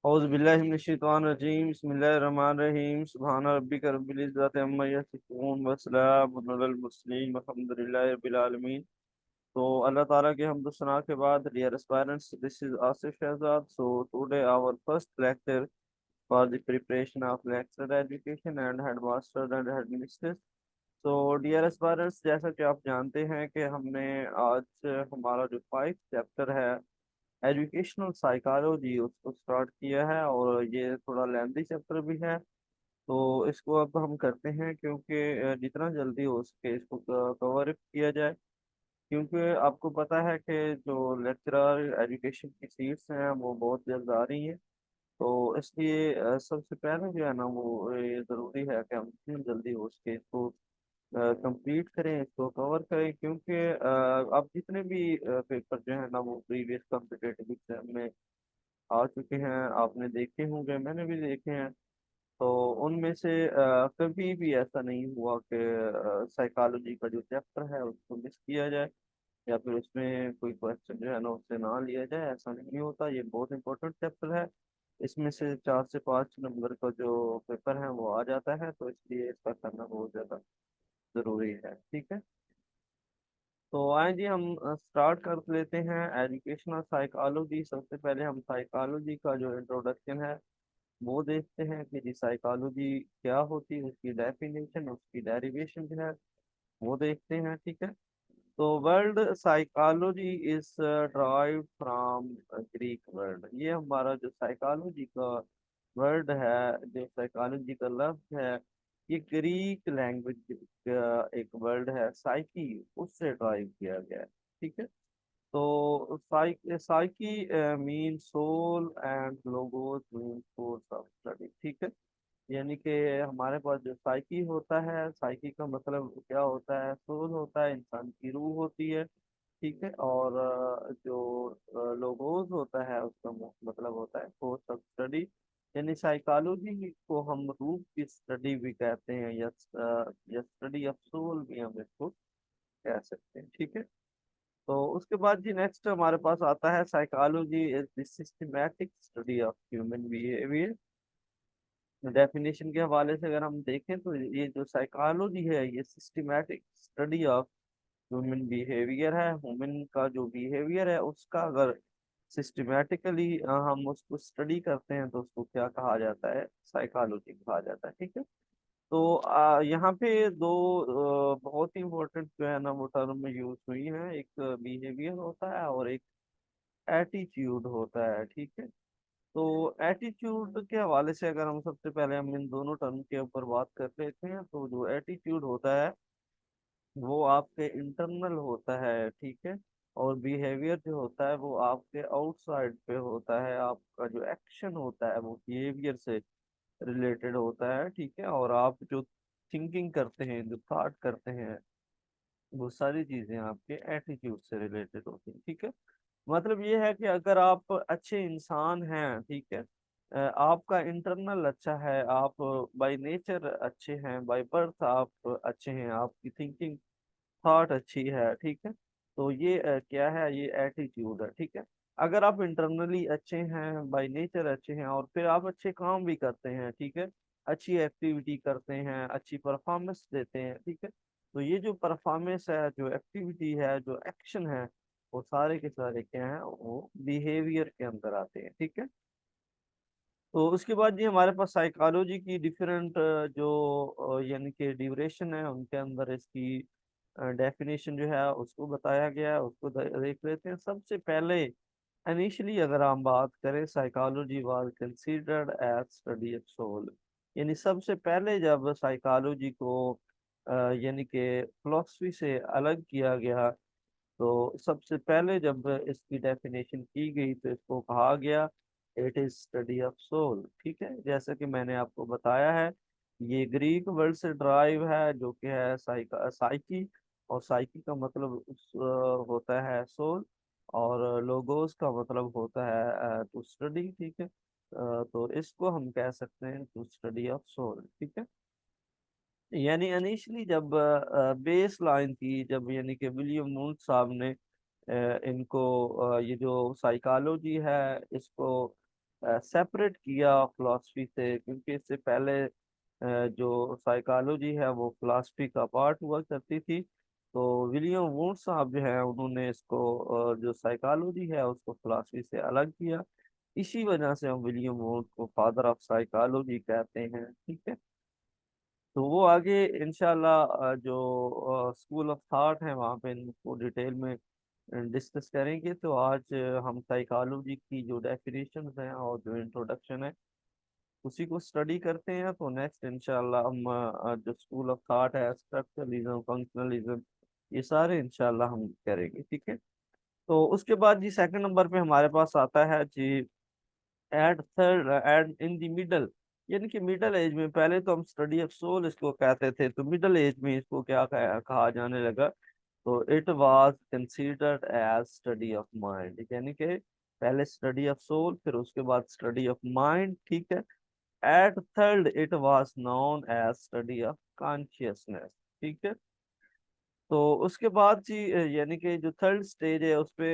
औज़ुबिल्लाहिमिनश्शैतानिर्रजीम बिस्मिल्लाहिर्रहमानिर्रहीम सुब्हान रब्बिका रब्बिल इज़्ज़ति अम्मा यसिफून व सलामुन अलल मुरसलीन वल्हम्दुलिल्लाहि रब्बिल आलमीन। तो अल्लाह ताला के हम्द सना के बाद, dear aspirants, this is Asif Shahzad. So today our first lecture for the preparation of lecturer education and headmaster and headmistress. तो डियर एस्पायरेंट्स, जैसा कि आप जानते हैं कि हमने आज हमारा जो 5th चैप्टर है एजुकेशनल साइकोलॉजी उसको स्टार्ट किया है, और ये थोड़ा लेंथी चैप्टर भी है। तो इसको अब हम करते हैं, क्योंकि जितना जल्दी हो सके इसको कवर किया जाए, क्योंकि आपको पता है कि जो लेक्चरर एजुकेशन की सीट्स हैं वो बहुत जल्द आ रही हैं। तो इसलिए सबसे पहले जो है ना वो ये ज़रूरी है कि हम जितनी जल्दी हो सके इसको कंप्लीट करें, इसको कवर करें, क्योंकि अब जितने भी पेपर जो है ना वो प्रीवियस कॉम्पिटेटिव एग्जाम में आ चुके हैं, आपने देखे होंगे, मैंने भी देखे हैं। तो उनमें से कभी भी ऐसा नहीं हुआ कि साइकोलॉजी का जो चैप्टर है उसको मिस किया जाए, या फिर उसमें कोई क्वेश्चन जो है ना उससे ना लिया जाए। ऐसा नहीं होता, ये बहुत इंपॉर्टेंट चैप्टर है। इसमें से 4 से 5 नंबर का जो पेपर है वो आ जाता है, तो इसलिए इसका करना बहुत ज़्यादा ज़रूरी है। ठीक है, तो आए जी हम स्टार्ट कर लेते हैं एजुकेशनल साइकोलॉजी। सबसे पहले हम साइकोलॉजी का जो इंट्रोडक्शन है वो देखते हैं कि जी साइकोलॉजी क्या होती है, उसकी डेफिनेशन, उसकी डेरिवेशन जो है वो देखते हैं। ठीक है, तो word psychology is drive from Greek word. ये हमारा जो साइकोलॉजी का वर्ड है, जो साइकोलॉजी का लफ्ज है, ये ग्रीक लैंग्वेज का एक वर्ड है, साइकी, उससे ड्राइव किया गया है। ठीक है, तो psyche mean soul and logos mean source of study. ठीक है, यानी कि हमारे पास जो साइकी होता है, साइकी का मतलब क्या होता है, सोल होता है, इंसान की रूह होती है। ठीक है, और जो लोगोस होता है उसका मतलब होता है कोर्स ऑफ स्टडी। यानी साइकोलॉजी को हम रूह की स्टडी भी कहते हैं, या स्टडी ऑफ सोल भी हम इसको कह सकते हैं। ठीक है, तो उसके बाद जी नेक्स्ट हमारे पास आता है psychology is the systematic study of human behaviour. Definition के हवाले से अगर हम देखें तो ये जो साइकोलॉजी है ये systematic study of human behaviour है। ह्यूमन का जो बिहेवियर है उसका अगर सिस्टमैटिकली हम उसको स्टडी करते हैं तो उसको क्या कहा जाता है, साइकोलॉजी कहा जाता है। ठीक है, तो यहाँ पे दो बहुत ही इंपॉर्टेंट जो है ना वो टर्म यूज हुई हैं, एक बिहेवियर होता है और एक एटीट्यूड होता है। ठीक है, तो एटीट्यूड के हवाले से अगर हम सबसे पहले हम इन दोनों टर्म के ऊपर बात कर लेते हैं, तो जो एटीट्यूड होता है वो आपके इंटरनल होता है। ठीक है, और बिहेवियर जो होता है वो आपके आउटसाइड पे होता है, आपका जो एक्शन होता है वो बिहेवियर से रिलेटेड होता है। ठीक है, और आप जो थिंकिंग करते हैं, जो थॉट करते हैं, वो सारी चीजें आपके एटीट्यूड से रिलेटेड होती हैं। ठीक है, मतलब ये है कि अगर आप अच्छे इंसान हैं, ठीक है, आपका इंटरनल अच्छा है, आप बाय नेचर अच्छे हैं, बाय बर्थ आप अच्छे हैं, आपकी थिंकिंग थॉट अच्छी है। ठीक है, तो ये क्या है, ये एटीट्यूड है। ठीक है, अगर आप इंटरनली अच्छे हैं, बाय नेचर अच्छे हैं, और फिर आप अच्छे काम भी करते हैं, ठीक है, अच्छी एक्टिविटी करते हैं, अच्छी परफॉर्मेंस देते हैं। ठीक है, तो ये जो परफॉर्मेंस है, जो एक्टिविटी है, जो एक्शन है, वो सारे के सारे क्या हैं, वो बिहेवियर के अंदर आते हैं। ठीक है, तो उसके बाद जी हमारे पास साइकोलॉजी की डिफरेंट जो यानी कि ड्यूरेशन है, उनके अंदर इसकी डेफिनेशन जो है उसको बताया गया है, उसको देख लेते हैं। सबसे पहले इनिशियली अगर हम बात करें, psychology was considered as study of soul. यानी सबसे पहले जब साइकोलॉजी को यानी कि फिलोसफी से अलग किया गया, तो सबसे पहले जब इसकी डेफिनेशन की गई तो इसको कहा गया it is study of soul. ठीक है, जैसा कि मैंने आपको बताया है, ये ग्रीक वर्ड से ड्राइव है, जो कि है साइकी, और साइकी का मतलब होता है सोल, और लोगोस का मतलब होता है टू स्टडी। ठीक है, तो इसको हम कह सकते हैं टू स्टडी ऑफ सोल। ठीक है, यानी इनिशियली जब बेस लाइन थी, जब यानी कि विलियम नून साहब ने इनको ये जो साइकोलॉजी है इसको सेपरेट किया फिलॉसफी से, क्योंकि इससे पहले जो साइकोलॉजी है वो फिलॉसफी का पार्ट हुआ करती थी। तो विलियम वुड साहब जो है उन्होंने इसको जो साइकोलॉजी है उसको फिलॉसफी से अलग किया। इसी वजह से हम विलियम वुड को फादर ऑफ साइकोलॉजी कहते हैं, ठीक है। तो वो आगे इंशाल्लाह जो स्कूल ऑफ थॉट है वहाँ पे इनको डिटेल में डिस्कस करेंगे। तो आज हम साइकोलॉजी की जो डेफिनेशन हैं और जो इंट्रोडक्शन है उसी को स्टडी करते हैं। तो नेक्स्ट इंशाल्लाह हम जो स्कूल ऑफ थॉट है, स्ट्रक्चरलिज्म, फंक्शनलिज्म, ये सारे इंशाल्लाह हम करेंगे, ठीक है। तो उसके बाद जी सेकंड नंबर पे हमारे पास आता है जी at third and in the middle, यानी कि मिडल एज में। पहले तो हम स्टडी ऑफ सोल इसको कहते थे, तो मिडल एज में इसको क्या कहा जाने लगा, तो it was considered as study of mind, यानी कि पहले स्टडी ऑफ सोल फिर उसके बाद स्टडी ऑफ माइंड, ठीक है। At third it was known as study of consciousness, ठीक है। तो उसके बाद जी यानी कि जो थर्ड स्टेज है उस पे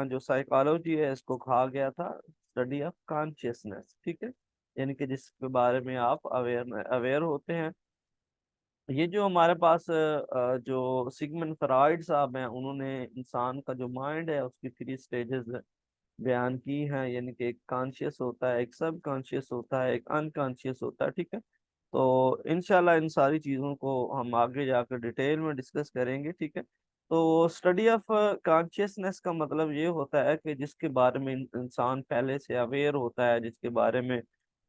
जो साइकोलॉजी है इसको कहा गया था स्टडी ऑफ कॉन्शियसनेस, ठीक है। यानी कि जिसके बारे में आप अवेयर अवेयर होते हैं। ये जो हमारे पास जो सिगमंड फ्रॉइड साहब हैं उन्होंने इंसान का जो माइंड है उसकी थ्री स्टेजेस बयान की हैं, यानी कि एक कॉन्शियस होता है, एक सब कॉन्शियस होता है, एक अनकॉन्शियस होता है, ठीक है। तो इंशाल्लाह इन सारी चीज़ों को हम आगे जाकर डिटेल में डिस्कस करेंगे, ठीक है। तो स्टडी ऑफ कॉन्शियसनेस का मतलब ये होता है कि जिसके बारे में इंसान पहले से अवेयर होता है, जिसके बारे में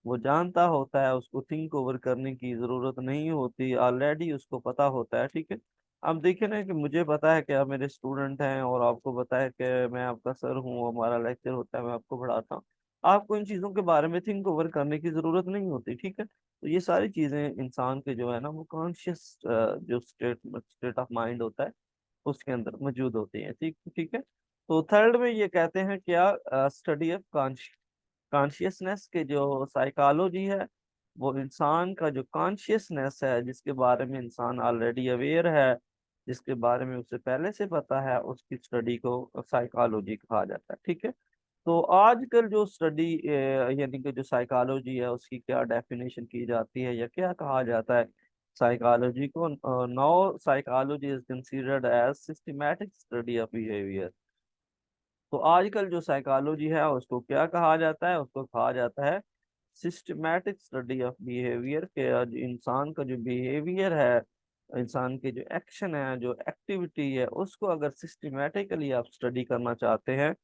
वो जानता होता है, उसको थिंक ओवर करने की ज़रूरत नहीं होती, ऑलरेडी उसको पता होता है, ठीक है। अब देखिए ना कि मुझे पता है कि आप मेरे स्टूडेंट हैं और आपको पता है कि मैं आपका सर हूँ, हमारा लेक्चर होता है, मैं आपको पढ़ाता हूँ। आपको इन चीज़ों के बारे में थिंक ओवर करने की ज़रूरत नहीं होती, ठीक है। तो ये सारी चीज़ें इंसान के जो है ना वो कॉन्शियस जो स्टेट ऑफ माइंड होता है उसके अंदर मौजूद होती है, ठीक ठीक है। तो थर्ड में ये कहते हैं क्या, स्टडी ऑफ कॉन्शियसनेस के जो साइकोलॉजी है वो इंसान का जो कॉन्शियसनेस है, जिसके बारे में इंसान ऑलरेडी अवेयर है, जिसके बारे में उसे पहले से पता है, उसकी स्टडी को साइकोलॉजी कहा जाता है, ठीक है। तो आजकल जो स्टडी यानी कि जो साइकोलॉजी है उसकी क्या डेफिनेशन की जाती है या क्या कहा जाता है साइकोलॉजी को, now psychology is considered as systematic study of behaviour. तो आजकल जो साइकोलॉजी है उसको क्या कहा जाता है, उसको कहा जाता है सिस्टमैटिक स्टडी ऑफ बिहेवियर के। जो इंसान का जो बिहेवियर है, इंसान के जो एक्शन है, जो एक्टिविटी है, उसको अगर सिस्टमैटिकली आप स्टडी करना चाहते हैं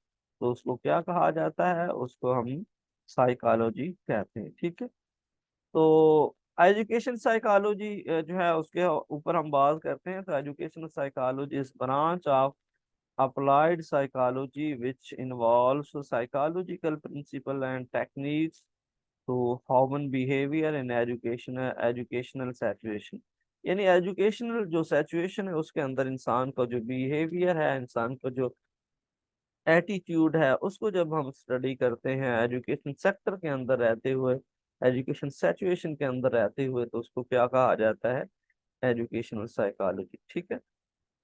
तो उसको क्या कहा जाता है, उसको हम साइकोलॉजी कहते हैं, ठीक है। तो एजुकेशन साइकोलॉजी जो है उसके ऊपर हम बात करते हैं। तो educational psychology is branch of applied psychology which involves psychological principle and techniques to human behavior in educational situation। यानी एजुकेशनल जो सिचुएशन है उसके अंदर इंसान का जो बिहेवियर है, इंसान का जो एटीट्यूड है, उसको जब हम स्टडी करते हैं एजुकेशन सेक्टर के अंदर रहते हुए, एजुकेशन सिचुएशन के अंदर रहते हुए, तो उसको क्या कहा जाता है, एजुकेशनल साइकोलॉजी, ठीक है।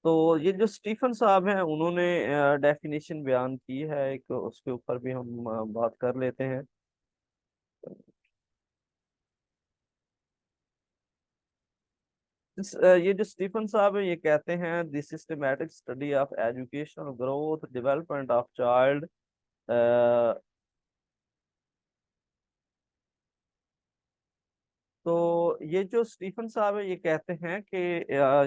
तो ये जो स्टीफन साहब हैं उन्होंने डेफिनेशन बयान की है एक, उसके ऊपर भी हम बात कर लेते हैं। ये जो स्टीफन साहब है ये कहते हैं the systematic study of educational growth development of child. तो ये जो स्टीफन साहब है ये कहते हैं कि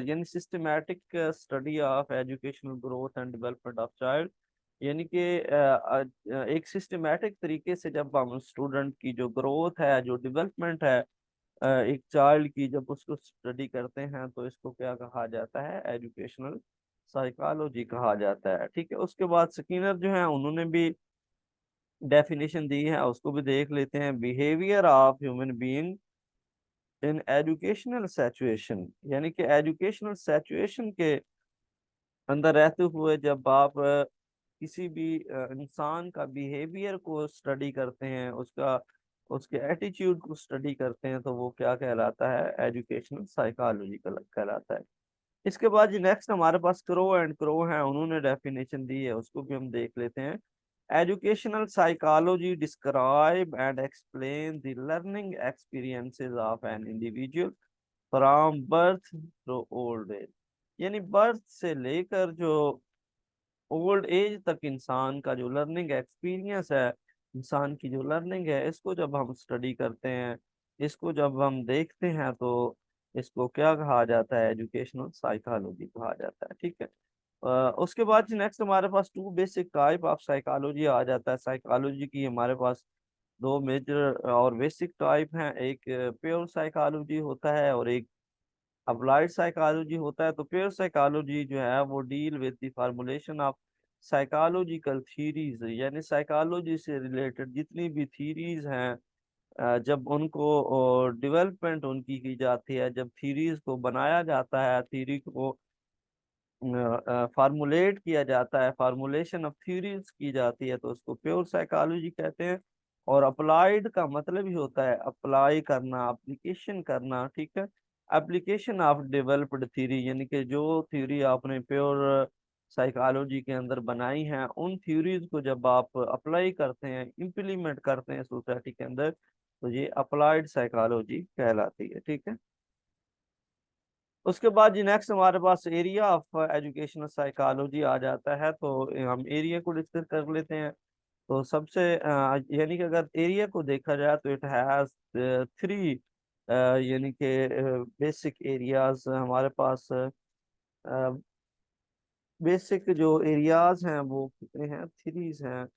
यानी systematic study of educational growth and development of child, यानी कि एक सिस्टमैटिक तरीके से जब हम स्टूडेंट की जो ग्रोथ है, जो डेवलपमेंट है एक चाइल्ड की, जब उसको स्टडी करते हैं तो इसको क्या कहा जाता है, एजुकेशनल साइकोलॉजी कहा जाता है, ठीक है। उसके बाद स्किनर जो है उन्होंने भी डेफिनेशन दी है, उसको भी देख लेते हैं। Behaviour of human being in educational situation, यानी कि एजुकेशनल सिचुएशन के अंदर रहते हुए जब आप किसी भी इंसान का बिहेवियर को स्टडी करते हैं, उसका उसके एटीट्यूड को स्टडी करते हैं, तो वो क्या कहलाता है, एजुकेशनल साइकोलॉजी कहलाता है। इसके बाद जी नेक्स्ट हमारे पास क्रो एंड क्रो है, उन्होंने डेफिनेशन दी है, उसको भी हम देख लेते हैं। Educational psychology describe and explain the learning experiences of an individual from birth to old age. यानी बर्थ से लेकर जो ओल्ड एज तक इंसान का जो लर्निंग एक्सपीरियंस है, इंसान की जो लर्निंग है, इसको जब हम स्टडी करते हैं, इसको जब हम देखते हैं, तो इसको क्या कहा जाता है? एजुकेशनल साइकोलॉजी कहा जाता है। ठीक है। उसके बाद नेक्स्ट हमारे पास two basic type of psychology आ जाता है। साइकोलॉजी की हमारे पास दो मेजर और बेसिक टाइप हैं। एक प्योर साइकोलॉजी होता है और एक अप्लाइड साइकोलॉजी होता है। तो प्योर साइकोलॉजी जो है वो deal with the formulation of psychological theories, यानी साइकोलॉजी से रिलेटेड जितनी भी थीरीज हैं, जब उनको डेवलपमेंट उनकी की जाती है, जब थीरीज को बनाया जाता है, थीरी को फार्मूलेट किया जाता है, फार्मूलेशन ऑफ थ्योरीज की जाती है, तो उसको प्योर साइकोलॉजी कहते हैं। और अप्लाइड का मतलब ही होता है अप्लाई करना, एप्लीकेशन करना। ठीक है। एप्लीकेशन ऑफ डेवलप्ड थ्योरी, यानी कि जो थ्योरी आपने प्योर साइकोलॉजी के अंदर बनाई हैं, उन थ्योरीज को जब आप अप्लाई करते हैं, इम्प्लीमेंट करते हैं सोसाइटी के अंदर, तो ये अप्लाइड साइकोलॉजी कहलाती है। ठीक है। उसके बाद जी नेक्स्ट हमारे पास एरिया ऑफ एजुकेशनल साइकोलॉजी आ जाता है। तो हम एरिया को डिस्कस कर लेते हैं। तो सबसे यानी कि अगर एरिया को देखा जाए तो इट हैज थ्री, यानी कि बेसिक एरियाज हमारे पास। बेसिक जो एरियाज हैं वो कितने हैं? थ्रीज हैं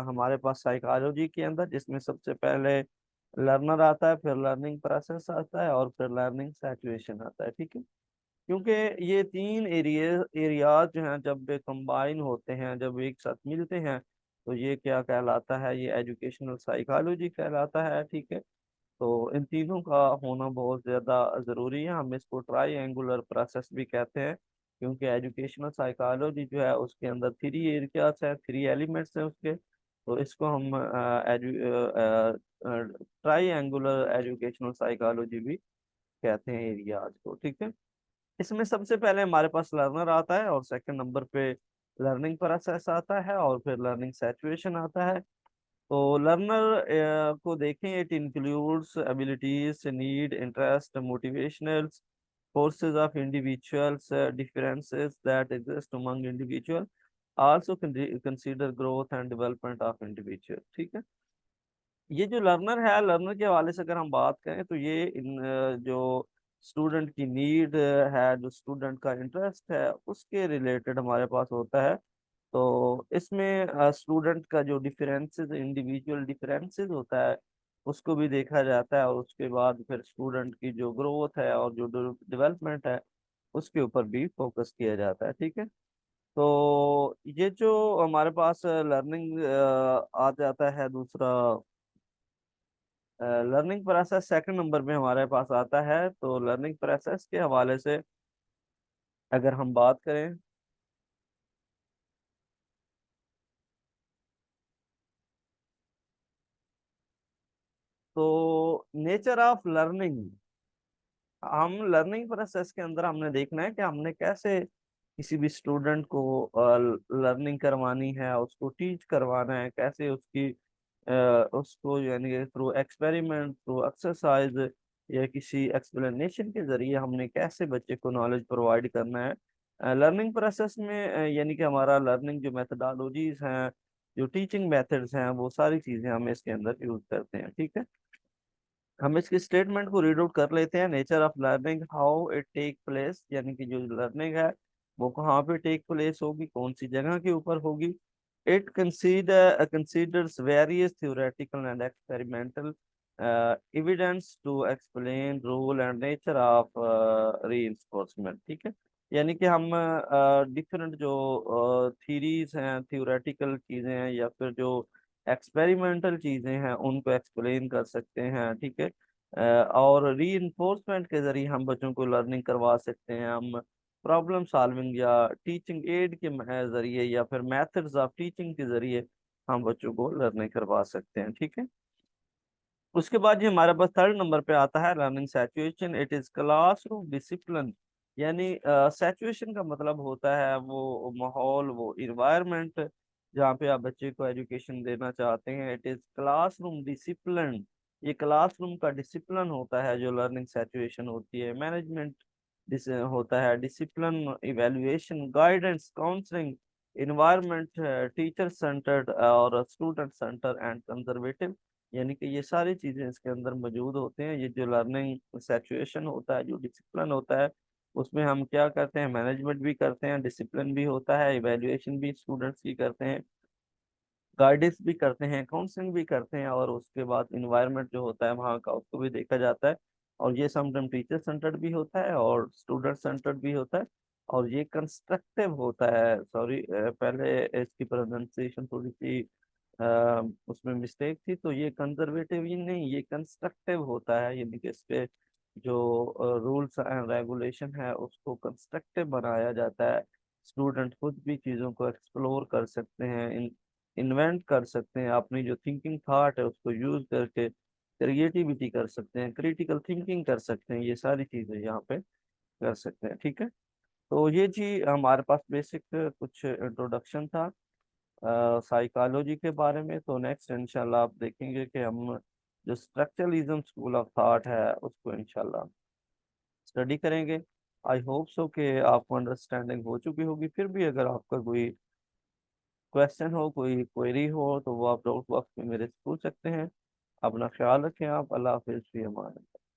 हमारे पास साइकोलॉजी के अंदर, जिसमें सबसे पहले लर्नर आता है, फिर लर्निंग प्रोसेस आता है, और फिर लर्निंग सिचुएशन आता है। ठीक है। क्योंकि ये तीन एरियाज जो हैं जब कंबाइन होते हैं, जब एक साथ मिलते हैं, तो ये क्या कहलाता है? ये एजुकेशनल साइकोलॉजी कहलाता है। ठीक है। तो इन तीनों का होना बहुत ज़्यादा ज़रूरी है। हम इसको ट्राई एंगुलर प्रोसेस भी कहते हैं, क्योंकि एजुकेशनल साइकोलॉजी जो है उसके अंदर थ्री एरियाज है, थ्री एलिमेंट्स हैं उसके। तो इसको हम ट्राई एंगुलर एजुकेशनल साइकोलॉजी भी कहते हैं एरियाज को। ठीक है। इसमें सबसे पहले हमारे पास लर्नर आता है, और सेकंड नंबर पे लर्निंग प्रोसेस आता है, और फिर लर्निंग सैचुरेशन आता है। तो लर्नर को देखें, it includes abilities, need, interest, motivationals, forces of individuals, differences that exist among individual, also consider growth and development of individual। ठीक है। ये जो लर्नर है, लर्नर के हवाले से अगर हम बात करें, तो ये जो स्टूडेंट की नीड है, जो स्टूडेंट का इंटरेस्ट है, उसके रिलेटेड हमारे पास होता है। तो इसमें स्टूडेंट का जो डिफरेंसेस, इंडिविजुअल डिफरेंसेस होता है, उसको भी देखा जाता है, और उसके बाद फिर स्टूडेंट की जो ग्रोथ है और जो डेवलपमेंट है, उसके ऊपर भी फोकस किया जाता है। ठीक है। तो ये जो हमारे पास लर्निंग आ जाता है, दूसरा लर्निंग प्रोसेस सेकंड नंबर में हमारे पास आता है। तो लर्निंग प्रोसेस के हवाले से अगर हम बात करें, तो नेचर ऑफ लर्निंग, हम लर्निंग प्रोसेस के अंदर हमने देखना है कि हमने कैसे किसी भी स्टूडेंट को लर्निंग करवानी है, उसको टीच करवाना है, कैसे उसकी उसको यानी थ्रू एक्सपेरिमेंट, थ्रू एक्सरसाइज, या किसी एक्सप्लेनेशन के जरिए हमने कैसे बच्चे को नॉलेज प्रोवाइड करना है। लर्निंग प्रोसेस में यानी कि हमारा लर्निंग जो मेथडोलॉजीज हैं, जो टीचिंग मेथड्स हैं, वो सारी चीज़ें हम इसके अंदर यूज करते हैं। ठीक है। हम इसके स्टेटमेंट को रीड आउट कर लेते हैं। Nature of learning, how it take place, यानी कि जो लर्निंग है वो कहाँ पे टेक प्लेस होगी, कौन सी जगह के ऊपर होगी। It considers various theoretical and experimental evidence to explain role and nature of reinforcement. ठीक है। यानी कि हम डिफरेंट जो थीरीज हैं, थ्योरेटिकल चीज़ें हैं, या फिर जो एक्सपेरिमेंटल चीजें हैं, उनको एक्सप्लेन कर सकते हैं। ठीक है। और री के जरिए हम बच्चों को लर्निंग करवा सकते हैं। हम प्रॉब्लम सॉल्विंग या टीचिंग एड के जरिए, या फिर मेथड्स ऑफ टीचिंग के जरिए हम बच्चों को लर्निंग करवा सकते हैं। ठीक है। उसके बाद ये हमारे पास थर्ड नंबर पे आता है learning situation. It is classroom discipline, यानी सैचुएशन का मतलब होता है वो माहौल, वो इन्वायरमेंट, जहाँ पे आप बच्चे को एजुकेशन देना चाहते हैं। इट इज क्लासरूम डिसिप्लिन, ये क्लासरूम का डिसिप्लिन होता है जो लर्निंग सिचुएशन होती है। मैनेजमेंट होता है discipline, evaluation, guidance, counselling, environment, teacher centred और स्टूडेंट सेंटर एंड कंजर्वेटिव। यानी कि ये सारी चीजें इसके अंदर मौजूद होते हैं। ये जो लर्निंग सिचुएशन होता है, जो डिसिप्लिन होता है, उसमें हम क्या करते हैं, मैनेजमेंट भी करते हैं, डिसिप्लिन भी होता है, इवेल्युएशन भी स्टूडेंट्स की करते हैं, गाइडेंस भी करते हैं, काउंसलिंग भी करते हैं, और उसके बाद इन्वायरमेंट जो होता है वहाँ का उसको भी देखा जाता है। और ये समटाइम टीचर सेंटर्ड भी होता है और स्टूडेंट सेंटर्ड भी होता है। और ये कंस्ट्रक्टिव होता है, सॉरी पहले इसकी प्रोनाउंसिएशन थोड़ी सी उसमें मिस्टेक थी। तो ये कंजर्वेटिव ही नहीं, ये कंस्ट्रक्टिव होता है। यानी कि इस पे जो रूल्स एंड रेगुलेशन है उसको कंस्ट्रक्टिव बनाया जाता है। स्टूडेंट खुद भी चीज़ों को एक्सप्लोर कर सकते हैं, इन्वेंट कर सकते हैं, अपनी जो थिंकिंग थॉट है उसको यूज करके क्रिएटिविटी कर सकते हैं, क्रिटिकल थिंकिंग कर सकते हैं। ये सारी चीजें यहाँ पे कर सकते हैं। ठीक है, तो ये जी हमारे पास बेसिक कुछ इंट्रोडक्शन था साइकोलॉजी के बारे में। तो नेक्स्ट इंशाल्लाह आप देखेंगे कि हम जो स्ट्रक्चरलिज्म स्कूल ऑफ थॉट है उसको इंशाल्लाह स्टडी करेंगे। आई होप सो कि आपको अंडरस्टैंडिंग हो चुकी होगी। फिर भी अगर आपका कोई क्वेश्चन हो, कोई क्वेरी हो, तो वो आप डाउट बॉक्स में मेरे से पूछ सकते हैं। अपना ख्याल रखें आप। अल्लाह हाफिज़, फी अमान।